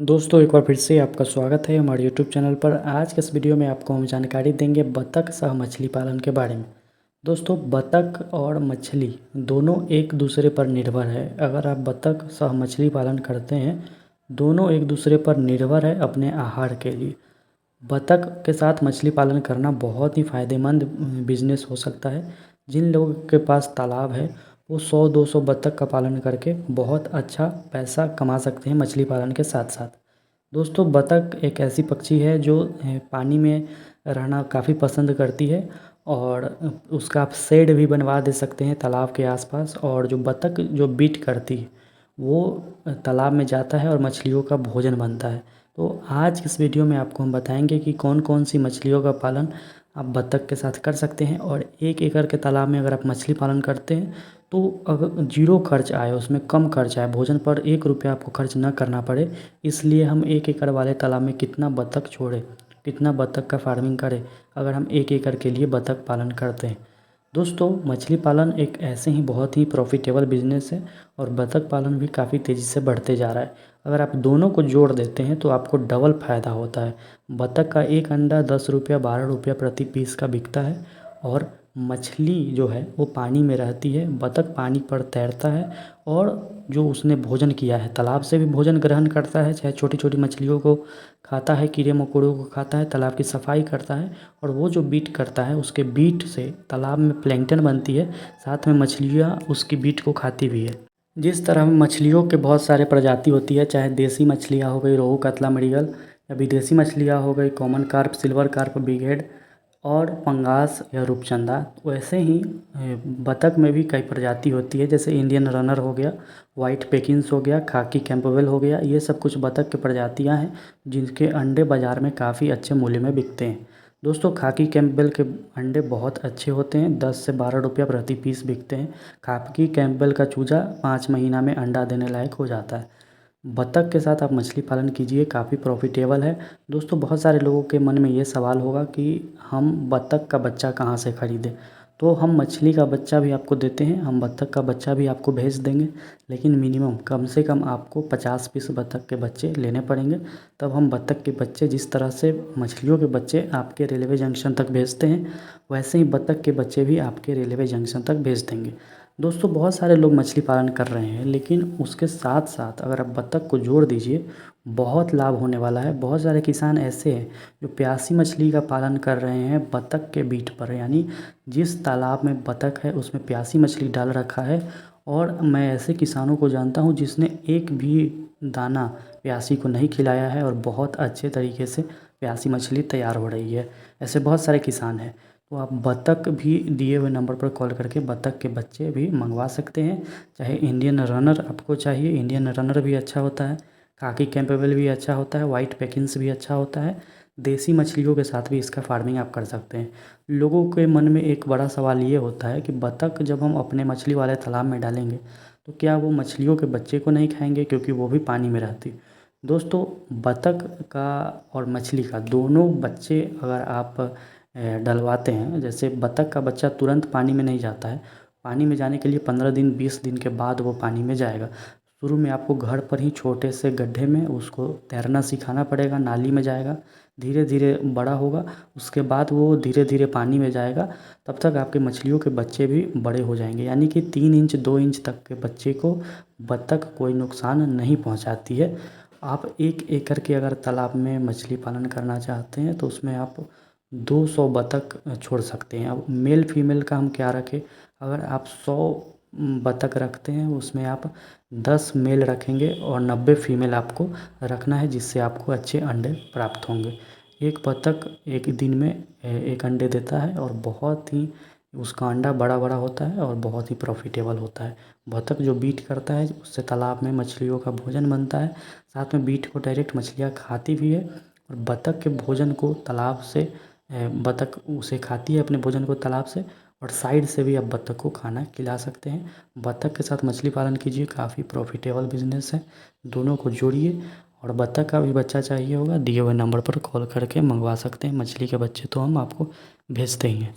दोस्तों एक बार फिर से आपका स्वागत है हमारे यूट्यूब चैनल पर। आज के इस वीडियो में आपको हम जानकारी देंगे बतख सह मछली पालन के बारे में। दोस्तों बतख और मछली दोनों एक दूसरे पर निर्भर है। अगर आप बतख सह मछली पालन करते हैं, दोनों एक दूसरे पर निर्भर है अपने आहार के लिए। बतख के साथ मछली पालन करना बहुत ही फ़ायदेमंद बिजनेस हो सकता है। जिन लोगों के पास तालाब है वो 100-200 बतख का पालन करके बहुत अच्छा पैसा कमा सकते हैं मछली पालन के साथ साथ। दोस्तों बतख एक ऐसी पक्षी है जो पानी में रहना काफ़ी पसंद करती है और उसका आप शेड भी बनवा दे सकते हैं तालाब के आसपास। और जो बतख जो बीट करती है वो तालाब में जाता है और मछलियों का भोजन बनता है। तो आज इस वीडियो में आपको हम बताएंगे कि कौन कौन सी मछलियों का पालन आप बतख के साथ कर सकते हैं। और 1 एकड़ के तालाब में अगर आप मछली पालन करते हैं तो अगर जीरो खर्च आए, उसमें कम खर्च आए, भोजन पर 1 रुपया आपको खर्च ना करना पड़े, इसलिए हम 1 एकड़ वाले तालाब में कितना बतख छोड़े, कितना बतख का फार्मिंग करें अगर हम 1 एकड़ के लिए बतख पालन करते हैं। दोस्तों मछली पालन एक ऐसे ही बहुत ही प्रॉफिटेबल बिजनेस है और बतख पालन भी काफ़ी तेज़ी से बढ़ते जा रहा है। अगर आप दोनों को जोड़ देते हैं तो आपको डबल फ़ायदा होता है। बतख का एक अंडा 10 रुपया 12 रुपया प्रति पीस का बिकता है और मछली जो है वो पानी में रहती है। बतख पानी पर तैरता है और जो उसने भोजन किया है तालाब से भी भोजन ग्रहण करता है, चाहे छोटी छोटी मछलियों को खाता है, कीड़े मकोड़ों को खाता है, तालाब की सफाई करता है। और वो जो बीट करता है उसके बीट से तालाब में प्लैंकटन बनती है, साथ में मछलियाँ उसकी बीट को खाती भी है। जिस तरह मछलियों के बहुत सारे प्रजाति होती है, चाहे देसी मछलियाँ हो गई रोहू कतला मृगल, या विदेशी मछलियाँ हो गई common carp, silver carp, bighead और पंगास या रूपचंदा, वैसे ही बतख में भी कई प्रजाति होती है। जैसे इंडियन रनर हो गया, वाइट पेकिंस हो गया, खाकी कैंपबेल हो गया, ये सब कुछ बतख की प्रजातियां हैं जिनके अंडे बाज़ार में काफ़ी अच्छे मूल्य में बिकते हैं। दोस्तों खाकी कैंपबेल के अंडे बहुत अच्छे होते हैं, 10 से 12 रुपया प्रति पीस बिकते हैं। खाकी कैंपबेल का चूजा 5 महीना में अंडा देने लायक हो जाता है। बतख के साथ आप मछली पालन कीजिए, काफ़ी प्रॉफिटेबल है। दोस्तों बहुत सारे लोगों के मन में ये सवाल होगा कि हम बतख का बच्चा कहाँ से ख़रीदें। तो हम मछली का बच्चा भी आपको देते हैं, हम बतख का बच्चा भी आपको भेज देंगे, लेकिन मिनिमम कम से कम आपको 50 पीस बतख के बच्चे लेने पड़ेंगे। तब हम बतख के बच्चे, जिस तरह से मछलियों के बच्चे आपके रेलवे जंक्शन तक भेजते हैं, वैसे ही बतख के बच्चे भी आपके रेलवे जंक्शन तक भेज देंगे। दोस्तों बहुत सारे लोग मछली पालन कर रहे हैं, लेकिन उसके साथ साथ अगर आप बतख को जोड़ दीजिए बहुत लाभ होने वाला है। बहुत सारे किसान ऐसे हैं जो प्यासी मछली का पालन कर रहे हैं बतख के बीट पर, यानी जिस तालाब में बतख है उसमें प्यासी मछली डाल रखा है। और मैं ऐसे किसानों को जानता हूँ जिसने एक भी दाना प्यासी को नहीं खिलाया है और बहुत अच्छे तरीके से प्यासी मछली तैयार हो रही है। ऐसे बहुत सारे किसान हैं। तो आप बतख भी दिए हुए नंबर पर कॉल करके बतख के बच्चे भी मंगवा सकते हैं। चाहे इंडियन रनर आपको चाहिए, इंडियन रनर भी अच्छा होता है, खाकी कैंपेबल भी अच्छा होता है, वाइट पैकिंग्स भी अच्छा होता है। देसी मछलियों के साथ भी इसका फार्मिंग आप कर सकते हैं। लोगों के मन में एक बड़ा सवाल ये होता है कि बतख जब हम अपने मछली वाले तालाब में डालेंगे तो क्या वो मछलियों के बच्चे को नहीं खाएंगे, क्योंकि वो भी पानी में रहती। दोस्तों बतख का और मछली का दोनों बच्चे अगर आप डलवाते हैं, जैसे बतख का बच्चा तुरंत पानी में नहीं जाता है, पानी में जाने के लिए 15 दिन 20 दिन के बाद वो पानी में जाएगा। शुरू में आपको घर पर ही छोटे से गड्ढे में उसको तैरना सिखाना पड़ेगा, नाली में जाएगा, धीरे धीरे बड़ा होगा, उसके बाद वो धीरे धीरे पानी में जाएगा। तब तक आपके मछलियों के बच्चे भी बड़े हो जाएंगे, यानी कि 3 इंच 2 इंच तक के बच्चे को बतख कोई नुकसान नहीं पहुंचाती है। आप 1 एकड़ के अगर तालाब में मछली पालन करना चाहते हैं तो उसमें आप 200 बतख छोड़ सकते हैं। अब मेल फीमेल का हम क्या रखें, अगर आप 100 बतख रखते हैं उसमें आप 10 मेल रखेंगे और 90 फीमेल आपको रखना है, जिससे आपको अच्छे अंडे प्राप्त होंगे। एक बतख एक दिन में एक अंडे देता है और बहुत ही उसका अंडा बड़ा बड़ा होता है और बहुत ही प्रॉफिटेबल होता है। बतख जो बीट करता है उससे तालाब में मछलियों का भोजन बनता है, साथ में बीट को डायरेक्ट मछलियाँ खाती भी है। और बतख के भोजन को तालाब से बतख उसे खाती है अपने भोजन को तालाब से, और साइड से भी आप बतख को खाना खिला सकते हैं। बतख के साथ मछली पालन कीजिए, काफ़ी प्रॉफिटेबल बिजनेस है। दोनों को जोड़िए। और बतख का भी बच्चा चाहिए होगा, दिए हुए नंबर पर कॉल करके मंगवा सकते हैं। मछली के बच्चे तो हम आपको भेजते ही हैं।